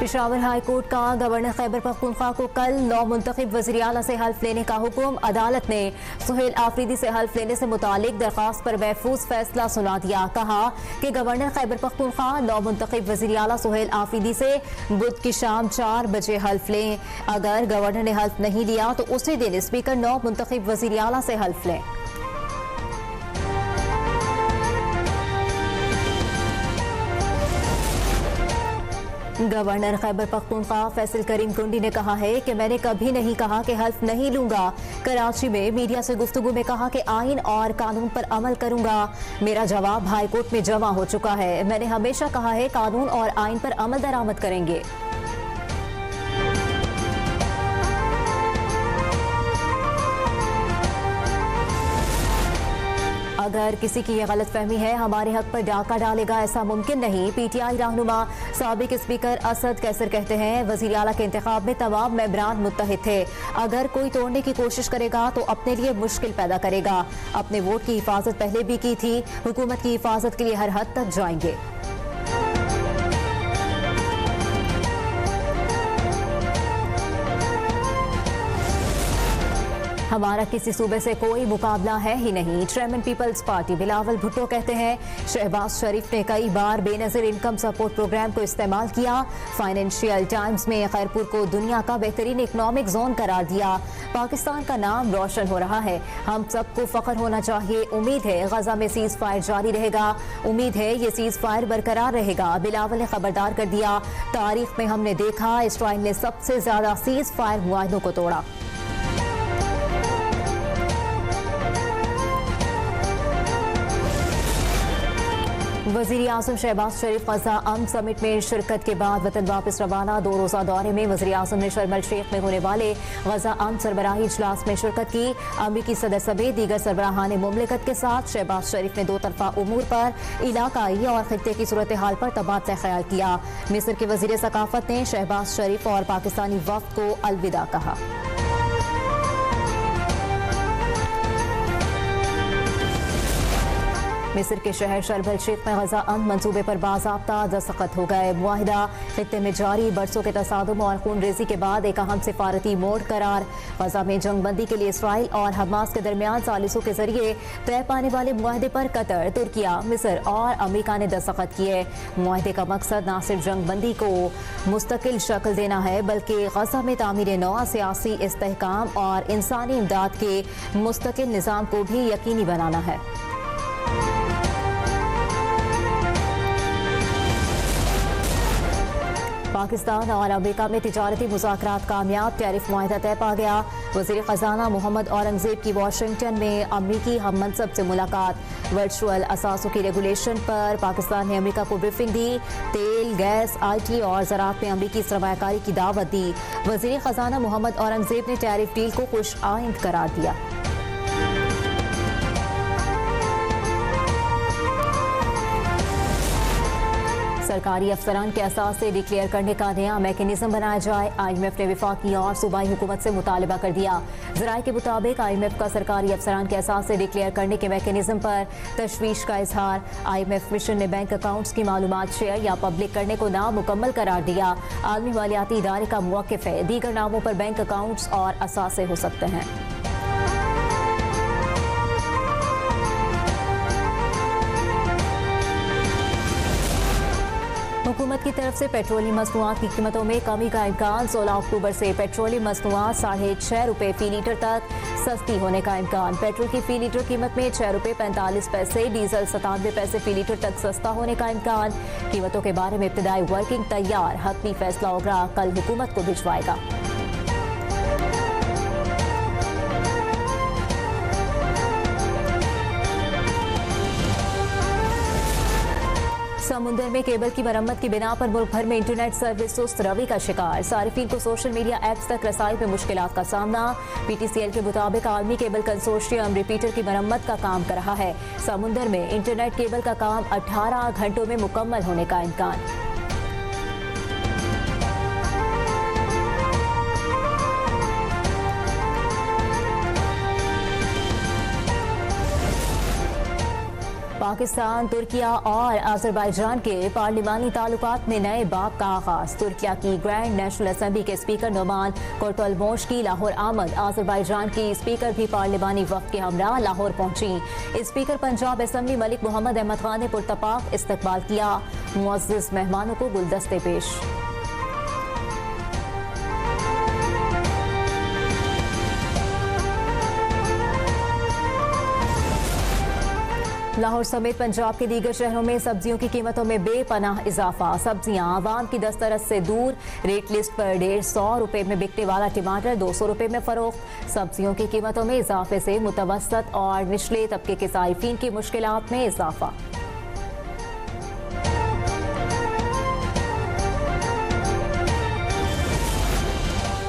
Peshawar high court का governor Khyber Pakhtunkhwa को कल नौ मुंतखब वज़ीर आला से हल्फ लेने का हुक्म। अदालत ने सुहेल आफरीदी से हल्फ लेने से मुतालिक दरख्वास्त पर महफूज फैसला सुना दिया। कहा कि गवर्नर खैबर पख्तूनख्वा नौ मुंतखब वज़ीर आला सुहेल आफरीदी से बुध की शाम 4 बजे हल्फ लें। अगर गवर्नर ने हल्फ नहीं लिया तो उसी दिन स्पीकर नौ मुंतखब वज़ीर आला से हल्फ लें। गवर्नर खैबर पख्तूनख्वा फैसल करीम कुंडी ने कहा है कि मैंने कभी नहीं कहा कि हल्फ नहीं लूंगा। कराची में मीडिया से गुफ्तगू में कहा कि आइन और कानून पर अमल करूंगा। मेरा जवाब हाई कोर्ट में जमा हो चुका है। मैंने हमेशा कहा है कानून और आइन पर अमल दरामद करेंगे। अगर किसी की यह गलतफहमी है हमारे हक पर डाका डालेगा, ऐसा मुमकिन नहीं। पीटीआई रहनुमा साबिक स्पीकर असद कैसर कहते हैं वज़ीर आला के इंतखाब में तमाम मेंबरान मुत्तहिद थे। अगर कोई तोड़ने की कोशिश करेगा तो अपने लिए मुश्किल पैदा करेगा। अपने वोट की हिफाजत पहले भी की थी, हुकूमत की हिफाजत के लिए हर हद तक जाएंगे। हमारा किसी सूबे से कोई मुकाबला है ही नहीं। Chairman People's Party Bilawal Bhutto कहते हैं शहबाज शरीफ ने कई बार बेनज़ीर इनकम सपोर्ट प्रोग्राम को इस्तेमाल किया। फाइनेंशियल टाइम्स में खैरपुर को दुनिया का बेहतरीन इकनॉमिक जोन करार दिया। पाकिस्तान का नाम रोशन हो रहा है, हम सबको फख्र होना चाहिए। उम्मीद है गजा में सीज फायर जारी रहेगा, उम्मीद है ये सीज फायर बरकरार रहेगा। बिलावल ने खबरदार कर दिया, तारीख में हमने देखा इसराइल ने सबसे ज्यादा सीज फायर मुआहदों को तोड़ा। वज़ीर आज़म शहबाज शरीफ गजा अमन समिट में शिरकत के बाद वतन वापस रवाना। 2 रोज़ा दौरे में वज़ीर आज़म ने शर्म अल शेख में होने वाले गजा अमन सरबराही इजलास में शिरकत की। अमरीकी सदर समेत दीगर सरबराहान मुमलिकत के साथ शहबाज शरीफ ने 2 तरफा उमूर पर, इलाकाई और खित्ते की सूरत हाल पर तबादला ख्याल किया। मिस्र के वज़ीर सकाफत ने शहबाज शरीफ और पाकिस्तानी वफ़द को अलविदा कहा। मिस्र के शहर शर्म अल शेख में गजा अमन मंसूबे पर बाज़ाब्ता दस्तखत हो गए। मुआहिदा खित्ते में जारी बरसों के तसादुम और खून रेजी के बाद एक अहम सिफारती मोड़ करार। गजा में जंगबंदी के लिए इसराइल और हमास के दरमियान सालिसों के जरिए तय पाने वाले मुआहदे पर कतर, तुर्किया, मिस्र और अमेरिका ने दस्तखत किए। मुआहदे का मकसद न सिर्फ जंगबंदी को मुस्तकिल शक्ल देना है बल्कि गजा में तामीर नौ, सियासी इस्तेहकाम और इंसानी इमदाद के मुस्तकिल निज़ाम को भी यकीनी बनाना है। पाकिस्तान और अमेरिका में तिजारती मुज़ाकरात कामयाब, टैरिफ मुआहिदा तय पा गया। वज़ीर ख़जाना मोहम्मद औरंगज़ेब की वाशिंगटन में अमरीकी हम मनसब से मुलाकात। वर्चुअल असासों की रेगुलेशन पर पाकिस्तान ने अमेरिका को ब्रीफिंग दी। तेल, गैस, IT और ज़राअत में अमरीकी सरमायाकारी की दावत दी। वज़ीर ख़जाना मोहम्मद औरंगज़ेब ने टैरिफ डील को खुश आइंद करार दिया। सरकारी अफसरान के असास से डिक्लेयर करने का नया मैकेनिज्म बनाया जाए। IMF ने वफाकी और सूबाई हुकूमत से मुतालबा कर दिया। ज़राए के मुताबिक IMF का सरकारी अफसरान के असास से डिक्लेयर करने के मैकेनिज्म पर तशवीश का इजहार। IMF मिशन ने बैंक अकाउंट्स की मालूमात शेयर या पब्लिक करने को नामुकम्मल करार दिया। आलमी मालियाती इदारे का मुवक्किफ है, दीगर नामों पर बैंक अकाउंट्स और असासे हो सकते हैं। हुकूमत की तरफ से पेट्रोलियम मसनूआत की कीमतों में कमी का इम्कान। 16 अक्टूबर से पेट्रोलियम मसनूआत 6.5 रुपये फी लीटर तक सस्ती होने का इम्कान। पेट्रोल की फी लीटर कीमत में 6 रुपये 45 पैसे, डीजल 97 पैसे फी लीटर तक सस्ता होने का इम्कान। कीमतों के बारे में इब्तदाई वर्किंग तैयार, हतमी फैसला होगा कल हुकूमत को भिजवाएगा। समुंदर में केबल की मरम्मत की बिना पर मुल्क भर में इंटरनेट सर्विस सुस्त रवि का शिकार। सारिफीन को सोशल मीडिया ऐप्स तक रसाई में मुश्किलात का सामना। PTCL के मुताबिक आलमी केबल कंसोर्शियम रिपीटर की मरम्मत का काम कर रहा है। समुंदर में इंटरनेट केबल का काम 18 घंटों में मुकम्मल होने का इम्कान। पाकिस्तान, तुर्किया और अजरबैजान के पार्लिमानी ताल्लुकात में नए बाब का आगाज। तुर्किया की ग्रैंड नेशनल असेंबली के स्पीकर नोमान कुर्तुलमोश की लाहौर आमद। अजरबैजान की स्पीकर भी पार्लिमानी वफ्द के हमरा लाहौर पहुंची। स्पीकर पंजाब असेंबली मलिक मोहम्मद अहमद खान ने पुरतपाक इस्तकबाल किया। मुअज़्ज़िज़ मेहमानों को गुलदस्ते पेश। लाहौर समेत पंजाब के दीगर शहरों में सब्जियों की कीमतों में बेपनाह इजाफा। सब्जियां आवाम की दस्तरस से दूर। रेट लिस्ट पर 150 रुपए में बिकने वाला टमाटर 200 रुपए में फरोख्त। सब्जियों की कीमतों में इजाफे से मुतवस्सत और निचले तबके के सारिफीन की मुश्किलात में इजाफा।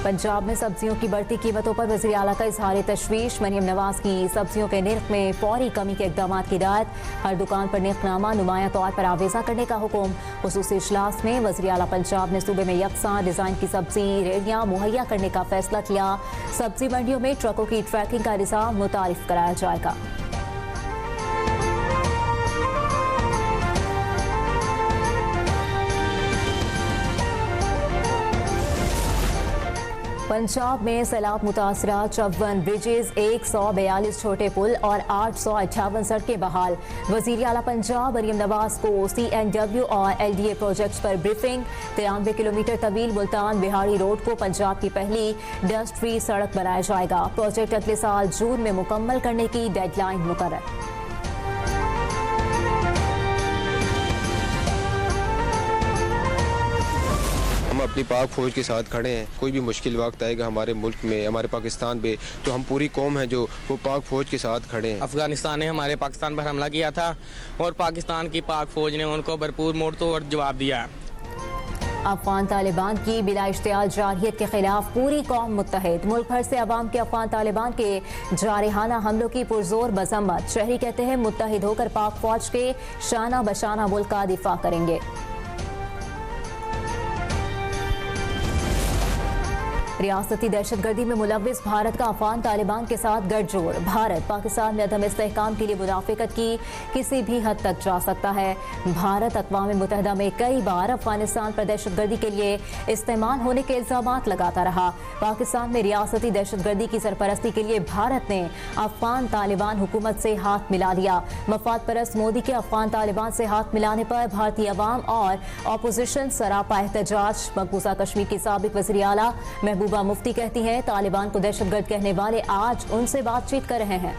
पंजाब में सब्जियों की बढ़ती कीमतों पर वज़ीर आला का इजहार तशवीश। मरियम नवाज की सब्जियों के निर्ख में फौरी कमी के इक़दाम की हिदायत। हर दुकान पर निर्खनामा नुमाया तौर पर आवेजा करने का हुक्म। खुसूसी इजलास में वज़ीर आला पंजाब ने सूबे में यकसां डिज़ाइन की सब्जी रेहड़ियाँ मुहैया करने का फैसला किया। सब्जी मंडियों में ट्रकों की ट्रैकिंग का निज़ाम मुतारिफ कराया जाएगा। पंजाब में सैलाब मुतासरा 54 ब्रिजेज, 142 छोटे पुल और 858 सड़कें बहाल। वज़ीर आला पंजाब मरियम नवाज को CNW और LDA प्रोजेक्ट्स पर ब्रीफिंग। 93 किलोमीटर तवील मुल्तान बिहाड़ी रोड को पंजाब की पहली डस्ट फ्री सड़क बनाया जाएगा। प्रोजेक्ट अगले साल जून में मुकम्मल करने की डेडलाइन मुकर्रर। अपनी पाक फौज के साथ खड़े हैं। कोई भी मुश्किल वक्त आएगा हमारे मुल्क में, हमारे पाकिस्तान पे, तो हम पूरी कौम है जो वो पाक फौज के साथ खड़े हैं। अफगानिस्तान ने हमारे पाकिस्तान पर हमला किया था और पाकिस्तान की पाक फौज ने उनको भरपूर मोड़ तोड़ जवाब दिया। अफगान तालिबान की बिला इश्तियाल जारहियत के खिलाफ पूरी कौम मुत्तहिद। मुल्क भर से अवाम के अफगान तालिबान के जारहाना हमलों की पुरजोर मजम्मत। शहरी कहते हैं मुत्तहिद होकर पाक फौज के शाना बशाना मुल्क का दिफा करेंगे। रियासती दहशतगर्दी में मुलव्विस भारत का अफगान तालिबान के साथ गठजोड़। भारत पाकिस्तान में अदम इस्तेहकाम के लिए मुनाफिकत की किसी भी हद तक जा सकता है। भारत अक़वाम मुत्तहिदा में कई बार अफगानिस्तान पर दहशतगर्दी के लिए इस्तेमाल होने के इल्ज़ामात लगाता रहा। पाकिस्तान में रियासती दहशतगर्दी की सरपरस्ती के लिए भारत ने अफगान तालिबान हुकूमत से हाथ मिला लिया। मफाद परस्त मोदी के अफगान तालिबान से हाथ मिलाने पर भारतीय अवाम और अपोजिशन सरापा एहतजाज। मकबूजा कश्मीर की साबिक वज़ीर आला महबूबा मुफ्ती कहती हैं तालिबान को दहशतगर्द कहने वाले आज उनसे बातचीत कर रहे हैं।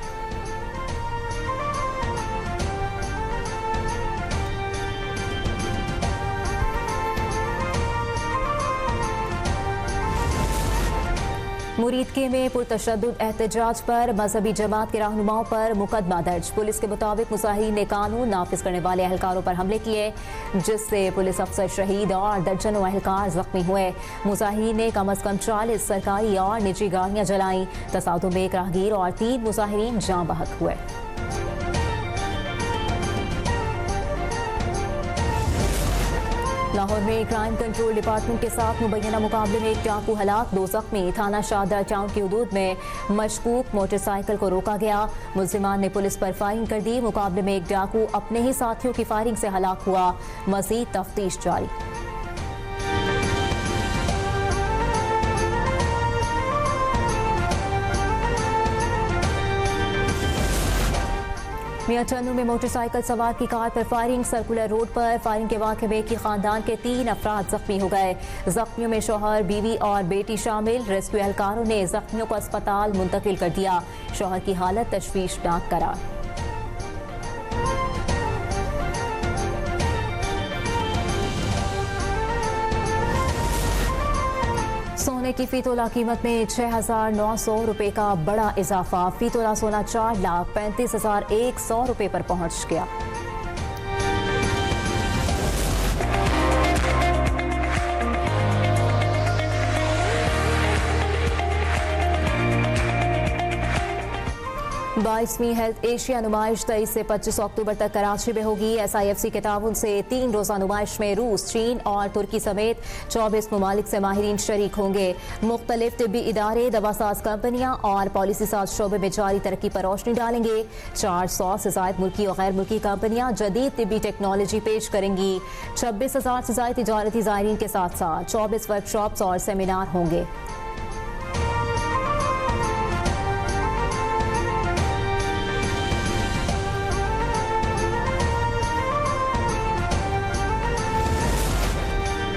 मुरीदके में पुरतशद्दुद एहतजाज पर मजहबी जमात के रहनुमाओं पर मुकदमा दर्ज। पुलिस के मुताबिक मुजाहिरीन ने कानून नाफिज करने वाले एहलकारों पर हमले किए, जिससे पुलिस अफसर शहीद और दर्जनों एहलकार जख्मी हुए। मुजाहिरीन ने कम अज कम 40 सरकारी और निजी गाड़ियां जलाई। तसादुम में एक राहगीर और 3 मुजाहिरीन जाँ बहक हुए। लाहौर में क्राइम कंट्रोल डिपार्टमेंट के साथ मुबैना मुकाबले में एक डाकू हलाक, 2 जख्मी। थाना शाहदरा टाउन की हदूद में मशकूक मोटरसाइकिल को रोका गया। मुल्जिमान ने पुलिस पर फायरिंग कर दी। मुकाबले में एक डाकू अपने ही साथियों की फायरिंग से हलाक हुआ। मजीद तफ्तीश जारी। मियां चन्नू में मोटरसाइकिल सवार की कार पर फायरिंग। सर्कुलर रोड पर फायरिंग के वाक़े में एक ही खानदान के 3 अफराद जख्मी हो गए। जख्मियों में शौहर, बीवी और बेटी शामिल। रेस्क्यू एहलकारों ने जख्मियों को अस्पताल मुंतकिल कर दिया। शौहर की हालत तशवीशनाक करार। सोने की फी तोला कीमत में 6,900 रुपए का बड़ा इजाफा। फी तोला सोना 4,35,100 रुपए पर पहुंच गया। 22वीं हेल्थ एशिया नुमाइश 23 से 25 अक्टूबर तक कराची में होगी। SIFC के ताउन से 3 रोज़ा नुमाइश में रूस, चीन और तुर्की समेत 24 ममालिक से माहिरीन शरीक होंगे। मुख्तलिफ तिब्बी इदारे, दवासाज कंपनियां और पॉलिसी साज शोबे में जारी तरक्की पर रोशनी डालेंगे। 400 से ज़ायद मुल्की और गैर मुल्की कंपनियां जदीद तिब्बी टेक्नोलॉजी पेश करेंगी। 26,000 से ज़ायद तिजारती ज़ायरीन के साथ साथ 24 वर्कशॉप्स और सेमिनार होंगे।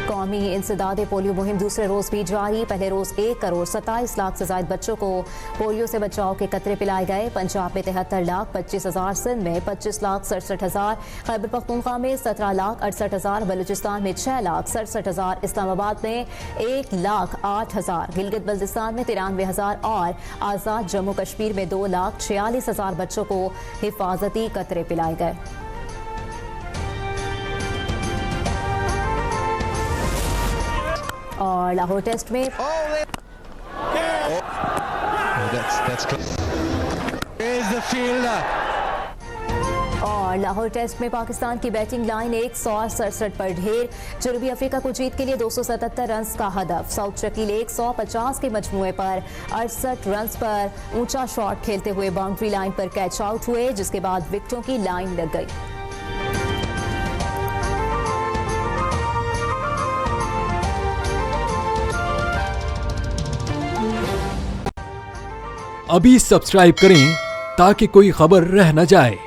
कौमी इंसदादे पोलियो मुहिम दूसरे रोज भी जारी। पहले रोज 1 करोड़ 27 लाख से ज्यादा बच्चों को पोलियो से बचाव के कतरे पिलाए गए। पंजाब में 73 लाख 25 हजार, सिंध में 25 लाख 67 हजार, खैबर पख्तूनख्वा में 17 लाख 68 हजार, बलूचिस्तान में 6 लाख 67 हजार, इस्लामाबाद में 1 लाख 8 हजार, गिलगित बल्तिस्तान में 93 हजार और आज़ाद जम्मू कश्मीर में 2 लाख 46 हजार बच्चों को हिफाजती कतरे पिलाए गए। और लाहौर टेस्ट में और लाहौर टेस्ट में पाकिस्तान की बैटिंग लाइन 167 पर ढेर। जनूबी अफ्रीका को जीत के लिए 277 रन का हदफ। साउथ शकील 150 के मजमूए पर 68 रन पर ऊंचा शॉट खेलते हुए बाउंड्री लाइन पर कैच आउट हुए, जिसके बाद विकेटों की लाइन लग गई। अभी सब्सक्राइब करें ताकि कोई खबर रह न जाए।